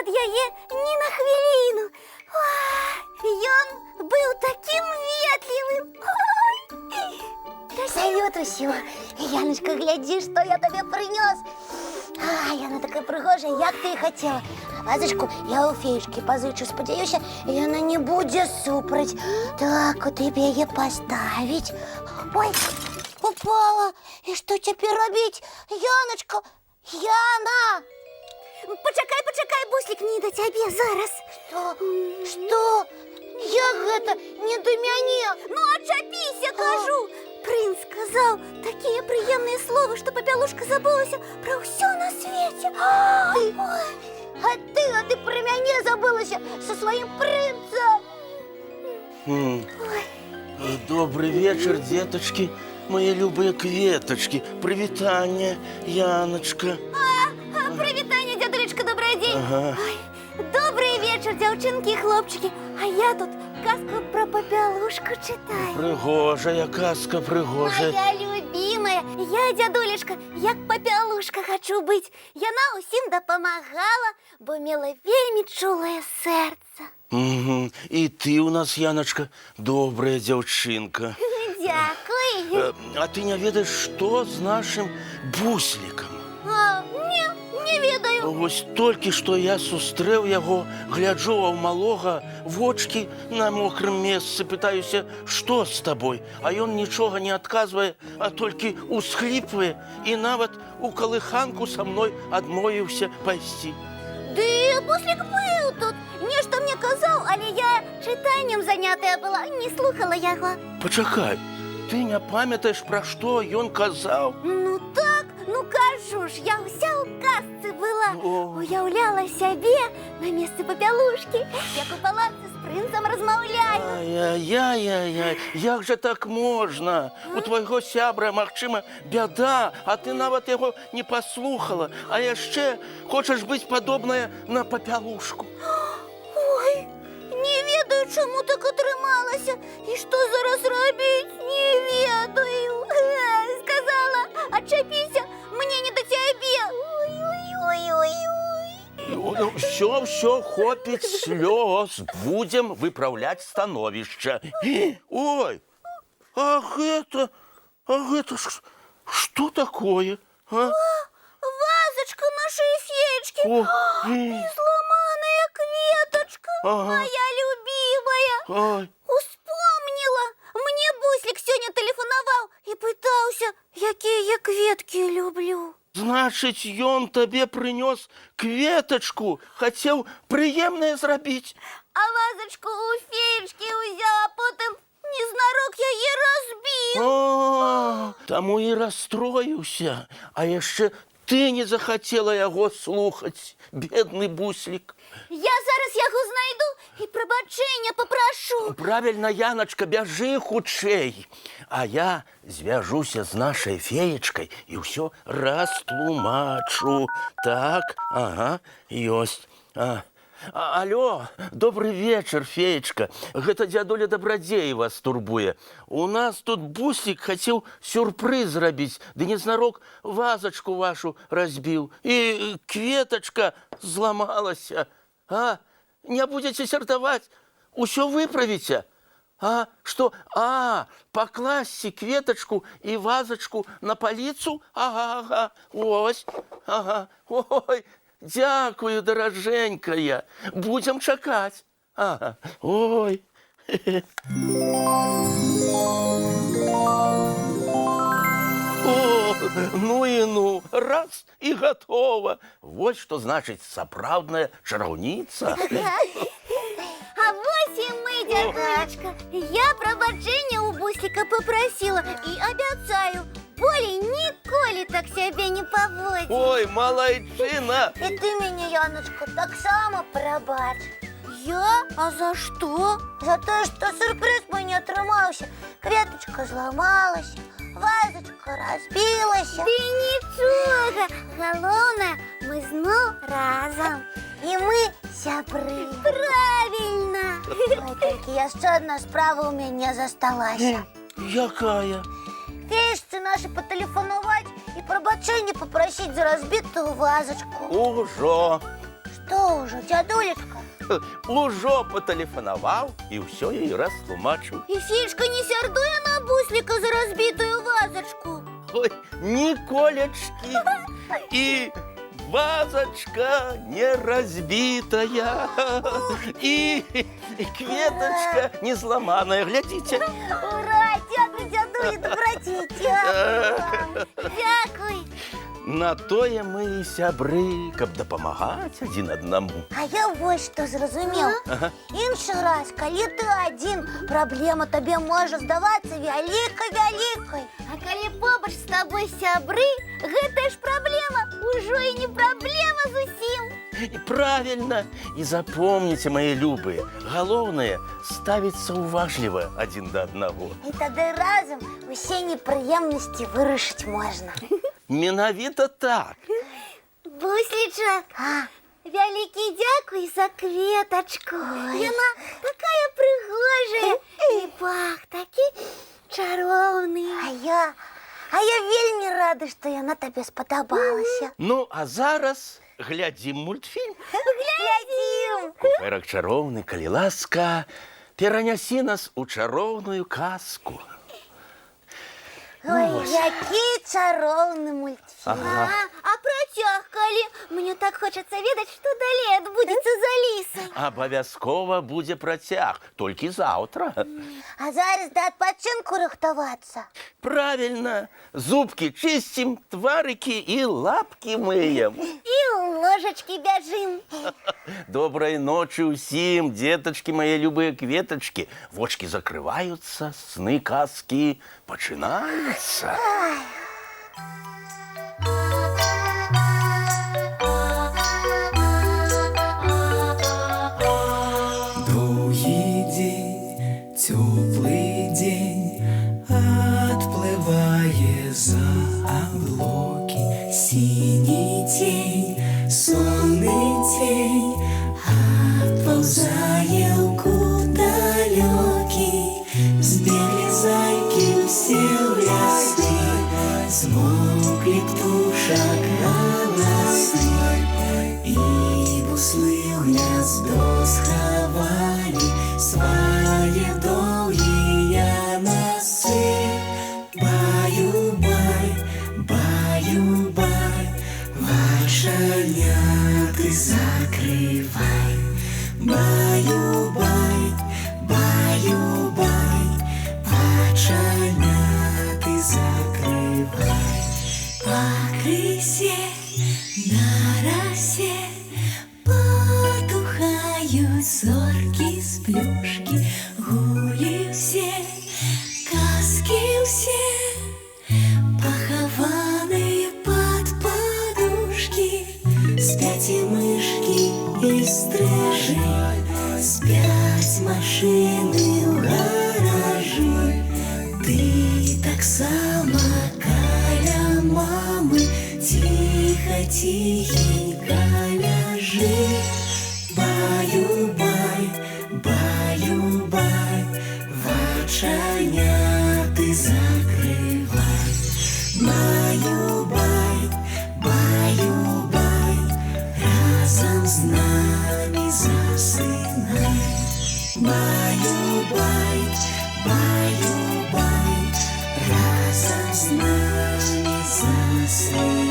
ад яе ні на хвіліну. Ён быў такім ветлівым. Салют усё. Яночка, глядзі, што я табе прынёс. Яна такая прыгожая, як ты і хацела. Вазочку я у феечкі пазычу, спадзяюся, яна не будзе супраць. Так, куды б яе паставіць? Ой, упала. І што цяпер рабіць? Яночка, Яна! Пачакай, Буслік, не да цябе зараз. Што? Як гэта не да мяне? Ну, ачапіся, кажу. Прынц сказаў такія прыемныя словы, што папялушка забылася пра ўсё на свеце. А ты пра мяне забылася са сваім прынцам. Добрый вечер, деточки, мои любые кветочки. Привитание, Яночка. Прывітанне, дзядулечка, добрый дзень. Ага. Добрый вечер, дзяўчынкі і хлопчыкі. А я тут казку пра папялушку чытаю. Прыгожая казка, прыгожая. Моя любимая, я, дзядулечка, як папялушка хачу быць. Яна ўсім дапамагала, бо мела вельмі чулае сэрца. И ты у нас, Яночка, добрая дзяўчынка. Дзякуй. А ты не ведаешь, что с нашим бусликом? Не ведаю. Вось толькі што я сустрэў яго, гляджу ў малога, вочкі на мокрым месцы, пытаюся, што з табой, а ён нічога не адказвае, а толькі усхліпвае і нават у калыханку са мной адмовіўся пайсці. Ды Буслік быў тут. Нешта мне казаў, але я чытаннем занятая была, не слухала яго. Пачакай, ты не памятаеш, пра што ён казаў? Ну так, ну кажу ж, я ўся ў казцы была. Уяўляла сябе на месцы папялушкі, як у палацы з прынцам размаўляю. Ай-яй-яй-яй, як жа так можна? У твайго сябра, магчыма, бяда, а ты нават яго не паслухала, а яшчэ хочаш быць падобная на папялушку. Ой, не ведаю, чаму так атрымалася. І што зараз рабіць, не ведаю. Сказала, ачапіся, мне не да цябе. Ну, все, хопіць слёз. Будем выпраўляць становішча. Ой, а гэта што такое? Вазочка нашай феечкі. І зламаная кветачка. Моя любимая. Успомніла. Мне Буслік сёння тэлефанаваў і пытаўся, якія я кветкі люблю. Значыць, ён табе прынёс кветачку, хацеў прыемнае зрабіць. А вазочку у феечкі ўзяў, а потым незнарок яе разбіў. Таму і расстроіўся, а яшчэ ты не захацела яго слухаць, бедны Буслік. Я зараз яго знайду і прабачэння папрашу. Правильно, Яночка, бяжы хутчэй. А я звяжуся з нашай феечкай і ўсё растлумачу. Так, ага, ёсць. Алло, добрый вечер, феечка. Гэта дзядуля Дабрадзей вас турбуе. У нас тут Буслік хацеў сюрпрыз зрабіць, ды незнарок вазачку вашу разбіў. І кветачка зламалася. Не будзеце сярдаваць? Усё выправіце? Што? Пакласці кветачку і вазачку на паліцу? Ага, ось. Ага, ой. Дякую, даражэнькая. Будзем чакаць. Ой. Ну і ну, раз і гатова. Вось што значыць сапраўдная чараўніца. А вось і мы, дзядулечка. Я прабачэння у Бусліка папрасіла і абяцаю, болей ніколі так сябе не паводзіць. Ой, малайчына. І ты мяне, Яночка, таксама прабач. Я? А за што? За тое, што сюрпрыз мой не атрымаўся. Кветачка зламалася, вазочка разбілася. Ды нічога. Галоўнае, мы зноў разам. І мы сябры. Правільна. Ой, толькі яшчэ адна справа ў мяне засталася. Якая? Феечцы нашы патэлефанаваць і прабачэнне папрасіць за разбітую вазочку. Ужо. Что уже, дядулечка? Ужо патэлефанаваў і ўсё ёй растлумачыў. И Фишка не сярдуе на Буслика за разбитую вазочку. Ой, Николечки, и вазочка не разбитая, и кветочка не сломанная. Глядите. Ура, дякую, дядуля, добродетель. Дякуй. На тое мы і сябры, каб дапамагаць адзін аднаму. А я вот что зразумел. Іншы раз, калі ты один, праблема табе можа здавацца вялікай-вялікай. А коли побач с тобой сябры, гэта ж проблема ужо и не проблема зусім. І правильно. І запомніце, мои любыя, галоўнае ставіцца уважліва адзін да аднаго. І тады разам усе непрыемнасці вырашыць можна. Менавіта так. Буслічак, вялікі дзякуй за кветочку. Яна такая прыгожая и пах такі чароўны. А я вельмі рада, што яна табе спадабалася. Ну, а зараз глядзім мультфільм. Глядзім! Куфэрак чароўны, калі ласка, перанясі нас у чароўную казку. Ой, які чароўны мультфільм. А працяг калі? Мне так хочацца ведаць, што далей адбудзецца за лісай. Абавязкова будзе працяг, толькі заўтра. А зараз да адпачынку рыхтавацца. Правильно. Зубки чистим, тварыкі і лапки мыем. І ў ложачкі бяжым. Доброй ночи усім, деточки мои любые кветочки. Вочки закрываются, сны казки починаются. Долгий день, теплый день, отплывая за облаки. Синий тень, сонный тень, отползая куда далекий. Сбегли зайки все в лесу, смолкли птушек голосы, и буслы в гнездо сховали свои долгие носы. Баю-бай, баю-бай, вошаняты закрывай. Баю-бай, баю-бай, вошаняты закрывай. По крысе на росе потухают зорки с плюшки. Гули все, казки все, похованные под подушки. Спят и мышки, и стрижи, спят машины в гаражи. Ты так само каля мамы, тихо-тихенько ляжи. Баю-бай, баю-бай, вочаняты закрывай. Баю-бай, баю-бай, разом с нами засынай. Баю-бай, баю-бай, разом с нами засынай.